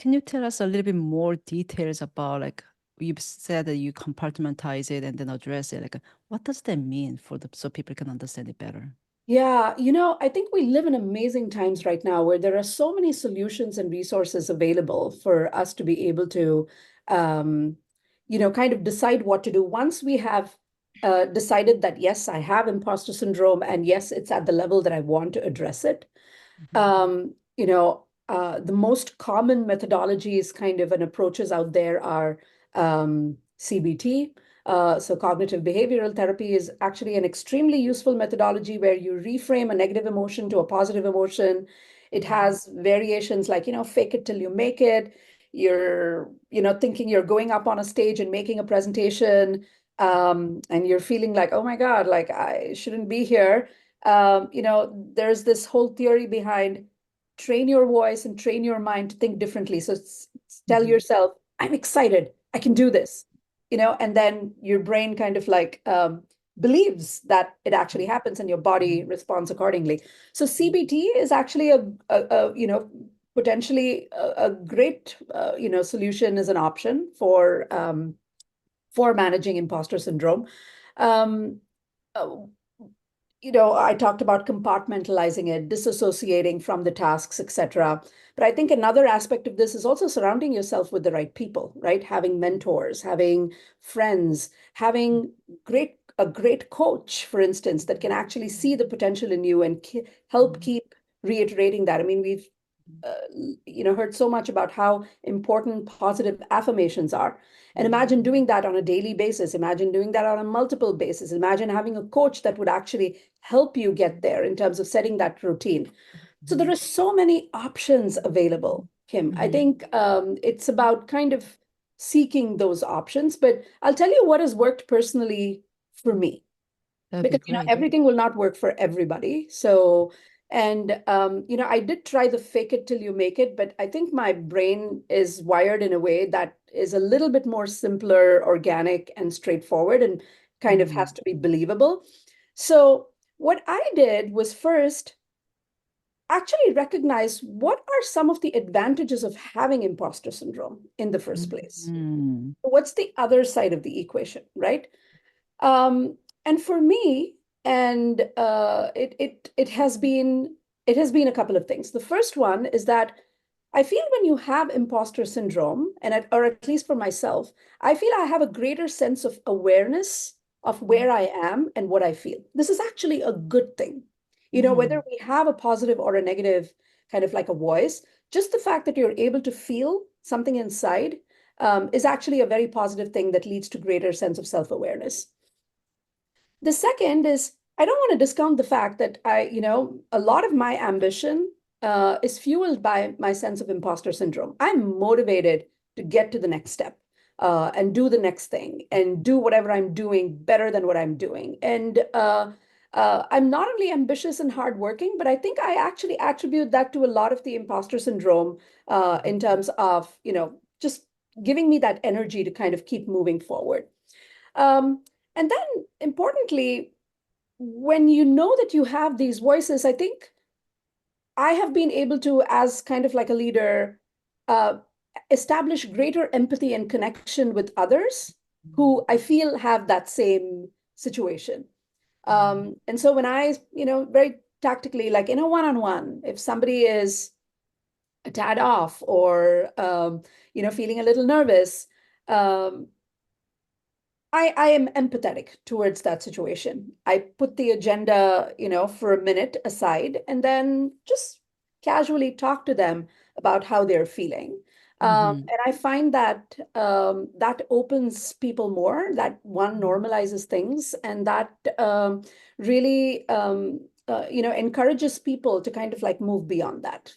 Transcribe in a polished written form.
can you tell us a little bit more details about like you've said that you compartmentalize it and then address it? Like what does that mean for the so people can understand it better? Yeah, I think we live in amazing times right now where there are so many solutions and resources available for us to be able to, um, kind of decide what to do. Once we have decided that, yes, I have imposter syndrome, and yes, it's at the level that I want to address it. Mhm. The most common methodologies kind of and approaches out there are CBT. So cognitive behavioral therapy is actually an extremely useful methodology where you reframe a negative emotion to a positive emotion. It has variations like, fake it till you make it. You're, thinking you're going up on a stage and making a presentation, and you're feeling like, oh my God, like I shouldn't be here. There's this whole theory behind train your voice and train your mind to think differently. So tell Mhm. yourself, I'm excited, I can do this, and then your brain kind of like believes that it actually happens and your body responds accordingly. So CBT is actually potentially a great, solution as an option for managing imposter syndrome. Um, uh, I talked about compartmentalizing it, disassociating from the tasks, etc. But I think another aspect of this is also surrounding yourself with the right people, right? Having mentors, having friends, having a great coach, for instance, that can actually see the potential in you and help keep reiterating that. I mean, we've uh, heard so much about how important positive affirmations are. And imagine doing that on a daily basis. Imagine doing that on a multiple basis. Imagine having a coach that would actually help you get there in terms of setting that routine. So there are so many options available, Kim. I Mhm. think it's about kind of seeking those options. But I'll tell you what has worked personally for me, That'd be because great. everything will not work for everybody. So, and I did try the fake it till you make it, but I think my brain is wired in a way that is a little bit more simpler, organic, and straightforward, and kind of has Mhm. to be believable. So what I did was first actually recognize what are some of the advantages of having imposter syndrome in the first place. Mhm. What's the other side of the equation, right? Um, and for me, and it has been a couple of things. The first one is that I feel when you have imposter syndrome, or at least for myself, I feel I have a greater sense of awareness of where I am and what I feel. This is actually a good thing. Whether Mhm. we have a positive or a negative kind of like a voice, just the fact that you're able to feel something inside is actually a very positive thing that leads to greater sense of self-awareness. The second is I don't want to discount the fact that a lot of my ambition is fueled by my sense of imposter syndrome. I'm motivated to get to the next step and do the next thing and do whatever I'm doing better than what I'm doing. And I'm not only ambitious and hardworking, but I think I actually attribute that to a lot of the imposter syndrome in terms of, just giving me that energy to kind of keep moving forward. Um, and then importantly, when you know that you have these voices, I think I have been able to, as kind of like a leader, uh, establish greater empathy and connection with others who I feel have that same situation. And so when I, very tactically, like in a one-on-one, if somebody is a tad off or, feeling a little nervous, um, I am empathetic towards that situation. I put the agenda, for a minute aside and then just casually talk to them about how they're feeling. Mhm. And I find that that opens people more, that one normalizes things, and that really, encourages people to kind of like move beyond that.